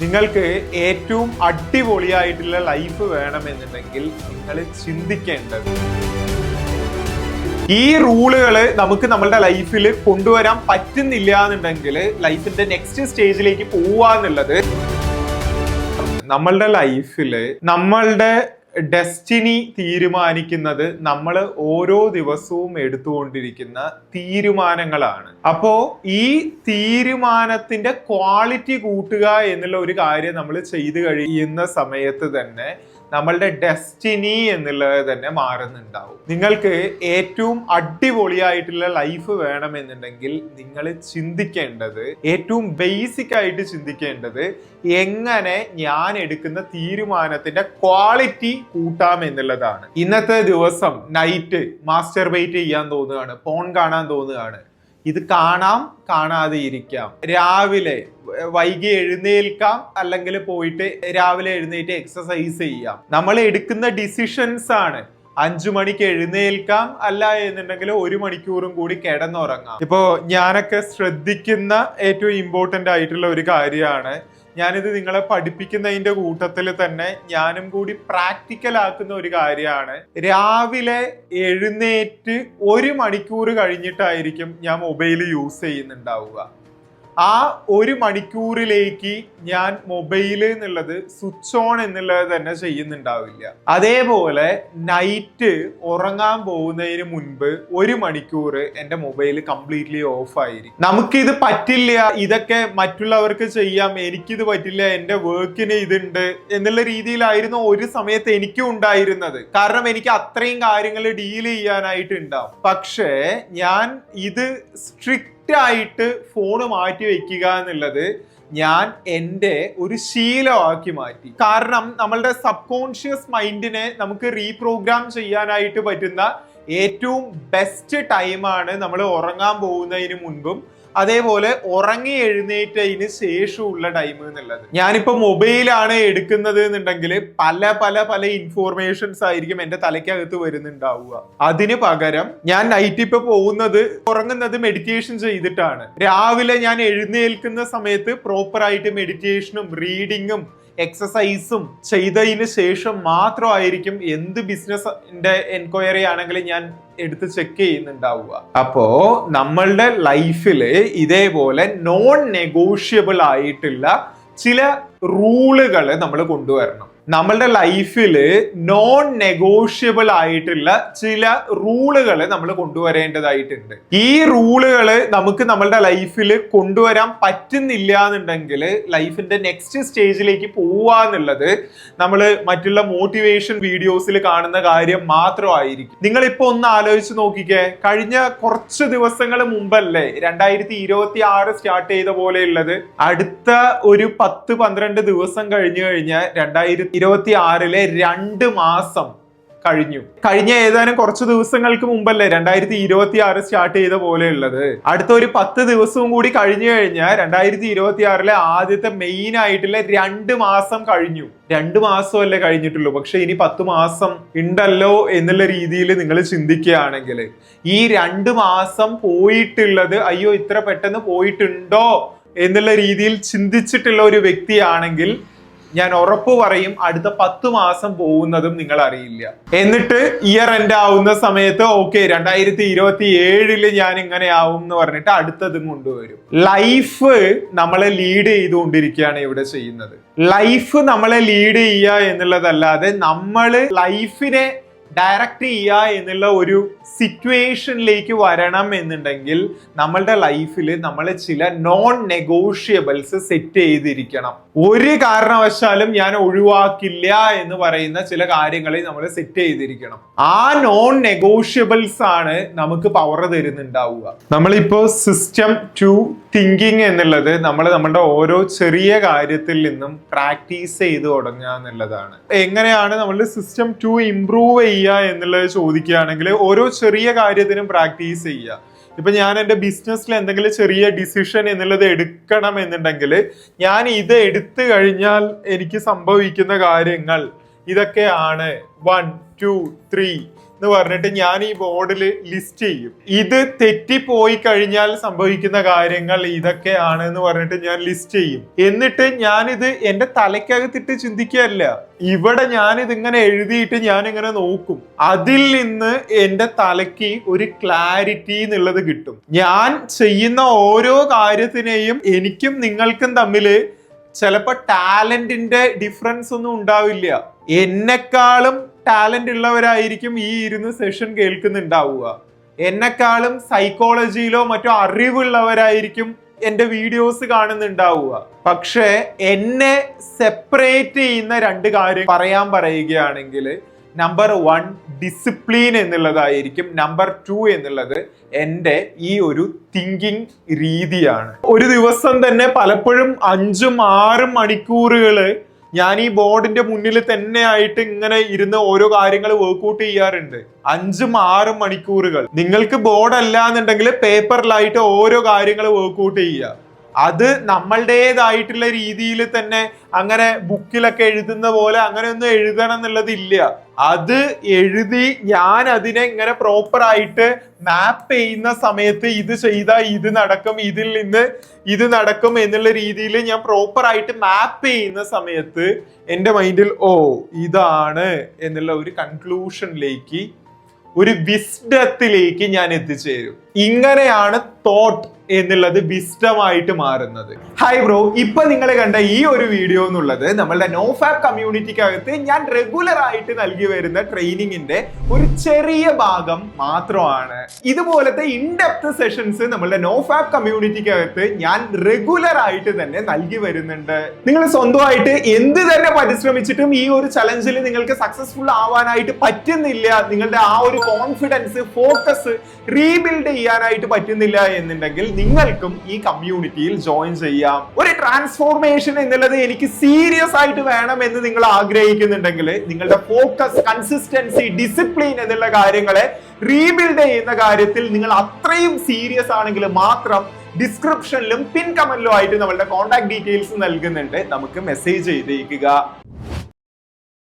നിങ്ങൾക്ക് ഏറ്റവും അടിപൊളിയായിട്ടുള്ള ലൈഫ് വേണമെന്നുണ്ടെങ്കിൽ നിങ്ങൾ ചിന്തിക്കേണ്ടത് ഈ റൂളുകൾ നമുക്ക് നമ്മളുടെ ലൈഫിൽ കൊണ്ടുവരാൻ പറ്റുന്നില്ല എന്നുണ്ടെങ്കിൽ ലൈഫിന്റെ നെക്സ്റ്റ് സ്റ്റേജിലേക്ക് പോവാന്നുള്ളത് നമ്മളുടെ ലൈഫിൽ നമ്മളുടെ ഡെസ്റ്റിനി തീരുമാനിക്കുന്നത് നമ്മൾ ഓരോ ദിവസവും എടുത്തുകൊണ്ടിരിക്കുന്ന തീരുമാനങ്ങളാണ്. അപ്പോ ഈ തീരുമാനത്തിന്റെ ക്വാളിറ്റി കൂട്ടുക എന്നുള്ള ഒരു കാര്യം നമ്മൾ ചെയ്തു കഴിയുന്ന സമയത്ത് തന്നെ നമ്മളുടെ ഡെസ്റ്റിനി എന്നുള്ളത് തന്നെ മാറുന്നുണ്ടാവും. നിങ്ങൾക്ക് ഏറ്റവും അടിപൊളിയായിട്ടുള്ള ലൈഫ് വേണമെന്നുണ്ടെങ്കിൽ നിങ്ങൾ ചിന്തിക്കേണ്ടത്, ഏറ്റവും ബേസിക് ആയിട്ട് ചിന്തിക്കേണ്ടത്, എങ്ങനെ ഞാൻ എടുക്കുന്ന തീരുമാനത്തിന്റെ ക്വാളിറ്റി കൂട്ടാം എന്നുള്ളതാണ്. ഇന്നത്തെ ദിവസം നൈറ്റ് മാസ്റ്റർബേറ്റ് ചെയ്യാൻ തോന്നുകയാണ്, പോൺ കാണാൻ തോന്നുകയാണ്. ഇത് കാണാം, കാണാതെ ഇരിക്കാം. രാവിലെ വൈകി എഴുന്നേൽക്കാം, അല്ലെങ്കിൽ പോയിട്ട് രാവിലെ എഴുന്നേറ്റ് എക്സസൈസ് ചെയ്യാം. നമ്മൾ എടുക്കുന്ന ഡിസിഷൻസ് ആണ്. 5 മണിക്ക് എഴുന്നേൽക്കാം, അല്ല എന്നുണ്ടെങ്കിൽ 1 മണിക്കൂറും കൂടി കിടന്നുറങ്ങാം. ഇപ്പോ ഞാനൊക്കെ ശ്രദ്ധിക്കുന്ന ഏറ്റവും ഇമ്പോർട്ടന്റ് ആയിട്ടുള്ള ഒരു കാര്യമാണ്, ഞാനിത് നിങ്ങളെ പഠിപ്പിക്കുന്നതിന്റെ കൂട്ടത്തിൽ തന്നെ ഞാനും കൂടി പ്രാക്ടിക്കൽ ആക്കുന്ന ഒരു കാര്യമാണ്. രാവിലെ എഴുന്നേറ്റ് 1 മണിക്കൂർ കഴിഞ്ഞിട്ടായിരിക്കും ഞാൻ മൊബൈൽ യൂസ് ചെയ്യുന്നുണ്ടാവുക. ആ 1 മണിക്കൂറിലേക്ക് ഞാൻ മൊബൈല് എന്നുള്ളത് സ്വിച്ച് ഓൺ എന്നുള്ളത് തന്നെ ചെയ്യുന്നുണ്ടാവില്ല. അതേപോലെ നൈറ്റ് ഉറങ്ങാൻ പോകുന്നതിന് മുൻപ് 1 മണിക്കൂർ എൻ്റെ മൊബൈൽ കംപ്ലീറ്റ്ലി ഓഫ് ആയിരിക്കും. നമുക്കിത് പറ്റില്ല, ഇതൊക്കെ മറ്റുള്ളവർക്ക് ചെയ്യാം, എനിക്കിത് പറ്റില്ല, എൻ്റെ വർക്കിന് ഇതുണ്ട് എന്നുള്ള രീതിയിലായിരുന്നു ഒരു സമയത്ത് എനിക്കും ഉണ്ടായിരുന്നത്. കാരണം എനിക്ക് അത്രയും കാര്യങ്ങൾ ഡീൽ ചെയ്യാനായിട്ടുണ്ടാവും. പക്ഷേ ഞാൻ ഇത് സ്ട്രിക്റ്റ് ആയിട്ട് ഫോണ് മാറ്റി വെക്കുക എന്നുള്ളത് ഞാൻ എൻ്റെ ഒരു ശീലമാക്കി മാറ്റി. കാരണം നമ്മളുടെ സബ് കോൺഷ്യസ് മൈൻഡിനെ നമുക്ക് റീപ്രോഗ്രാം ചെയ്യാനായിട്ട് പറ്റുന്ന ഏറ്റവും ബെസ്റ്റ് ടൈമാണ് നമ്മൾ ഉറങ്ങാൻ പോകുന്നതിന് മുൻപും അതേപോലെ ഉറങ്ങി എഴുന്നേറ്റതിന് ശേഷമുള്ള ടൈം എന്നുള്ളത്. ഞാനിപ്പോ മൊബൈലാണ് എടുക്കുന്നത് എന്നുണ്ടെങ്കിൽ പല പല പല ഇൻഫോർമേഷൻസ് ആയിരിക്കും എന്റെ തലയ്ക്കകത്ത് വരുന്നുണ്ടാവുക. അതിന് പകരം ഞാൻ നൈറ്റ് ഇപ്പൊ ഉറങ്ങുന്നത് മെഡിറ്റേഷൻ ചെയ്തിട്ടാണ്. രാവിലെ ഞാൻ എഴുന്നേൽക്കുന്ന സമയത്ത് പ്രോപ്പർ ആയിട്ട് മെഡിറ്റേഷനും റീഡിങ്ങും എക്സസൈസും ചെയ്തതിന് ശേഷം മാത്രമായിരിക്കും എന്ത് ബിസിനസിന്റെ എൻക്വയറി ആണെങ്കിലും ഞാൻ എടുത്ത് ചെക്ക് ചെയ്യുന്നുണ്ടാവുക. അപ്പോ നമ്മളുടെ ലൈഫില് ഇതേപോലെ നോൺ നെഗോഷ്യബിൾ ആയിട്ടുള്ള ചില റൂളുകൾ നമ്മൾ കൊണ്ടുവരണം. നമ്മളുടെ ലൈഫില് നോൺ നെഗോഷ്യബിൾ ആയിട്ടുള്ള ചില റൂളുകൾ നമ്മൾ കൊണ്ടുവരേണ്ടതായിട്ടുണ്ട്. ഈ റൂളുകൾ നമുക്ക് നമ്മളുടെ ലൈഫിൽ കൊണ്ടുവരാൻ പറ്റുന്നില്ല എന്നുണ്ടെങ്കിൽ ലൈഫിന്റെ നെക്സ്റ്റ് സ്റ്റേജിലേക്ക് പോവാന്നുള്ളത് നമ്മൾ മറ്റുള്ള മോട്ടിവേഷൻ വീഡിയോസിൽ കാണുന്ന കാര്യം മാത്രമായിരിക്കും. നിങ്ങളിപ്പോ ഒന്ന് ആലോചിച്ച് നോക്കിക്കേ, കഴിഞ്ഞ കുറച്ച് ദിവസങ്ങൾ മുമ്പല്ലേ 2026 സ്റ്റാർട്ട് ചെയ്ത പോലെയുള്ളത്. അടുത്ത ഒരു 10-12 ദിവസം കഴിഞ്ഞു കഴിഞ്ഞാൽ 2026 2 മാസം കഴിഞ്ഞു. കഴിഞ്ഞ ഏതാനും കുറച്ച് ദിവസങ്ങൾക്ക് മുമ്പല്ലേ 2026 സ്റ്റാർട്ട് ചെയ്ത പോലെയുള്ളത്. അടുത്ത ഒരു 10 ദിവസവും കൂടി കഴിഞ്ഞു കഴിഞ്ഞാൽ 2026 ആദ്യത്തെ മെയിൻ ആയിട്ടുള്ള 2 മാസം കഴിഞ്ഞു. 2 മാസമല്ലേ കഴിഞ്ഞിട്ടുള്ളൂ, പക്ഷെ ഇനി 10 മാസം ഉണ്ടല്ലോ എന്നുള്ള രീതിയിൽ നിങ്ങൾ ചിന്തിക്കുകയാണെങ്കിൽ ഈ 2 മാസം പോയിട്ടുള്ളത് അയ്യോ ഇത്ര പെട്ടെന്ന് പോയിട്ടുണ്ടോ എന്നുള്ള രീതിയിൽ ചിന്തിച്ചിട്ടുള്ള ഒരു വ്യക്തിയാണെങ്കിൽ ഞാൻ ഉറപ്പ് പറയും അടുത്ത 10 മാസം പോകുന്നതും നിങ്ങൾ അറിയില്ല. എന്നിട്ട് ഇയർ എൻഡ് ആവുന്ന സമയത്ത് ഓക്കെ 2027 ഞാൻ ഇങ്ങനെ ആവും എന്ന് പറഞ്ഞിട്ട് അടുത്തതും കൊണ്ടുവരും. ലൈഫ് നമ്മളെ ലീഡ് ചെയ്തുകൊണ്ടിരിക്കുകയാണ് ഇവിടെ ചെയ്യുന്നത്. ലൈഫ് നമ്മളെ ലീഡ് ചെയ്യുക എന്നുള്ളതല്ലാതെ നമ്മള് ലൈഫിനെ ഡയറക്റ്റ് ചെയ്യുക എന്നുള്ള ഒരു സിറ്റുവേഷനിലേക്ക് വരണം എന്നുണ്ടെങ്കിൽ നമ്മളുടെ ലൈഫിൽ നമ്മൾ ചില നോൺ നെഗോഷ്യബിൾസ് സെറ്റ് ചെയ്തിരിക്കണം. ഒരു കാരണവശാലും ഞാൻ ഒഴിവാക്കില്ല എന്ന് പറയുന്ന ചില കാര്യങ്ങളെ നമ്മൾ സെറ്റ് ചെയ്തിരിക്കണം. ആ നോൺ നെഗോഷ്യബിൾസ് ആണ് നമുക്ക് പവർ തരുന്നുണ്ടാവുക. നമ്മളിപ്പോ സിസ്റ്റം 2 തിങ്കിങ് എന്നുള്ളത് നമ്മളുടെ ഓരോ ചെറിയ കാര്യത്തിൽ നിന്നും പ്രാക്ടീസ് ചെയ്ത് തുടങ്ങുക എന്നുള്ളതാണ്. എങ്ങനെയാണ് നമ്മളുടെ സിസ്റ്റം 2 ഇംപ്രൂവ് ചെയ്യുക എന്നുള്ളത് ചോദിക്കുകയാണെങ്കിൽ ഓരോ ചെറിയ കാര്യത്തിനും പ്രാക്ടീസ് ചെയ്യുക. ഇപ്പൊ ഞാൻ എൻ്റെ ബിസിനസ്സിൽ എന്തെങ്കിലും ചെറിയ ഡിസിഷൻ എന്നുള്ളത് എടുക്കണം എന്നുണ്ടെങ്കിൽ ഞാൻ ഇത് എടുത്തു കഴിഞ്ഞാൽ എനിക്ക് സംഭവിക്കുന്ന കാര്യങ്ങൾ ഇതൊക്കെയാണ് 1, 2, 3 എന്ന് പറഞ്ഞിട്ട് ഞാൻ ഈ ബോർഡിൽ ലിസ്റ്റ് ചെയ്യും. ഇത് തെറ്റിപ്പോയി കഴിഞ്ഞാൽ സംഭവിക്കുന്ന കാര്യങ്ങൾ ഇതൊക്കെയാണ് എന്ന് പറഞ്ഞിട്ട് ഞാൻ ലിസ്റ്റ് ചെയ്യും. എന്നിട്ട് ഞാനിത് എന്റെ തലയ്ക്കകത്തിട്ട് ചിന്തിക്കുകയല്ല, ഇവിടെ ഞാനിത് ഇങ്ങനെ എഴുതിയിട്ട് ഞാൻ ഇങ്ങനെ നോക്കും. അതിൽ നിന്ന് എന്റെ തലയ്ക്ക് ഒരു ക്ലാരിറ്റി എന്നുള്ളത് കിട്ടും. ഞാൻ ചെയ്യുന്ന ഓരോ കാര്യത്തിനെയും എനിക്കും നിങ്ങൾക്കും തമ്മില് ചിലപ്പോ ടാലന്റിന്റെ ഡിഫറൻസ് ഒന്നും ഉണ്ടാവില്ല. എന്നെക്കാളും ടാലന്റ് ഉള്ളവരായിരിക്കും ഈ ഇരുന്ന് സെഷൻ കേൾക്കുന്നുണ്ടാവുക. എന്നെക്കാളും സൈക്കോളജിയിലോ മറ്റോ അറിവുള്ളവരായിരിക്കും എന്റെ വീഡിയോസ് കാണുന്നുണ്ടാവുക. പക്ഷെ എന്നെ സെപ്പറേറ്റ് ചെയ്യുന്ന രണ്ട് കാര്യം പറയുകയാണെങ്കിൽ, നമ്പർ 1 ഡിസിപ്ലിൻ എന്നുള്ളതായിരിക്കും. നമ്പർ 2 എന്നുള്ളത് എൻ്റെ ഈ ഒരു തിങ്കിങ് രീതിയാണ്. ഒരു ദിവസം തന്നെ പലപ്പോഴും 5-6 മണിക്കൂറുകള് ഞാൻ ഈ ബോർഡിന്റെ മുന്നിൽ തന്നെ ആയിട്ട് ഇങ്ങനെ ഇരുന്ന് ഓരോ കാര്യങ്ങൾ വർക്ക്ഔട്ട് ചെയ്യാറുണ്ട്. 5-6 മണിക്കൂറുകൾ. നിങ്ങൾക്ക് ബോർഡ് അല്ല എന്നുണ്ടെങ്കിൽ പേപ്പറിലായിട്ട് ഓരോ കാര്യങ്ങൾ വർക്ക്ഔട്ട് ചെയ്യുക. അത് നമ്മളുടേതായിട്ടുള്ള രീതിയിൽ തന്നെ അങ്ങനെ ബുക്കിലൊക്കെ എഴുതുന്ന പോലെ അങ്ങനെ ഒന്നും എഴുതണം എന്നുള്ളതില്ല. അത് എഴുതി ഞാൻ അതിനെ ഇങ്ങനെ പ്രോപ്പർ ആയിട്ട് മാപ്പ് ചെയ്യുന്ന സമയത്ത് ഇത് ചെയ്താൽ ഇത് നടക്കും, ഇതിൽ നിന്ന് ഇത് നടക്കും എന്നുള്ള രീതിയിൽ ഞാൻ പ്രോപ്പർ ആയിട്ട് മാപ്പ് ചെയ്യുന്ന സമയത്ത് എൻ്റെ മൈൻഡിൽ ഇതാണ് എന്നുള്ള ഒരു കൺക്ലൂഷനിലേക്ക്, ഒരു വിസ്ഡത്തിലേക്ക് ഞാൻ എത്തിച്ചേരും. ഇങ്ങനെയാണ് തോട്ട് എന്നുള്ളത് വിസ്ഡമായിട്ട് മാറുന്നത്. ഹായ് ബ്രോ, ഇപ്പൊ നിങ്ങൾ കണ്ട ഈ ഒരു വീഡിയോ എന്നുള്ളത് നമ്മളുടെ നോഫാബ് കമ്മ്യൂണിറ്റിക്കകത്ത് ഞാൻ റെഗുലർ ആയിട്ട് നൽകി വരുന്ന ട്രെയിനിങ്ങിന്റെ ഒരു ചെറിയ ഭാഗം മാത്രമാണ്. ഇതുപോലത്തെ ഇൻഡെപ്ത് സെഷൻസ് നമ്മളുടെ നോഫാബ് കമ്മ്യൂണിറ്റിക്കകത്ത് ഞാൻ റെഗുലർ ആയിട്ട് തന്നെ നൽകി വരുന്നുണ്ട്. നിങ്ങൾ സ്വന്തമായിട്ട് എന്ത് തന്നെ പരിശ്രമിച്ചിട്ടും ഈ ഒരു ചലഞ്ചിൽ നിങ്ങൾക്ക് സക്സസ്ഫുൾ ആവാനായിട്ട് പറ്റുന്നില്ല, നിങ്ങളുടെ ആ ഒരു കോൺഫിഡൻസ്, ഫോക്കസ് റീബിൽഡ് ചെയ്യാനായിട്ട് പറ്റുന്നില്ല എന്നുണ്ടെങ്കിൽ നിങ്ങൾക്കും ഈ കമ്മ്യൂണിറ്റിയിൽ ജോയിൻ ചെയ്യാം. ഒരു ട്രാൻസ്ഫോർമേഷൻ എന്നുള്ളത് എനിക്ക് സീരിയസ് ആയിട്ട് വേണം എന്ന് നിങ്ങൾ ആഗ്രഹിക്കുന്നുണ്ടെങ്കിൽ, നിങ്ങളുടെ ഫോക്കസ്, കൺസിസ്റ്റൻസി, ഡിസിപ്ലിൻ എന്നുള്ള കാര്യങ്ങളെ റീബിൽഡ് ചെയ്യുന്ന കാര്യത്തിൽ നിങ്ങൾ അത്രയും സീരിയസ് ആണെങ്കിൽ മാത്രം ഡിസ്ക്രിപ്ഷനിലും പിൻ കമന്റിലും ആയിട്ട് നമ്മളുടെ കോൺടാക്ട് ഡീറ്റെയിൽസ് നൽകുന്നുണ്ട്. നമുക്ക് മെസ്സേജ് ചെയ്തേക്കുക.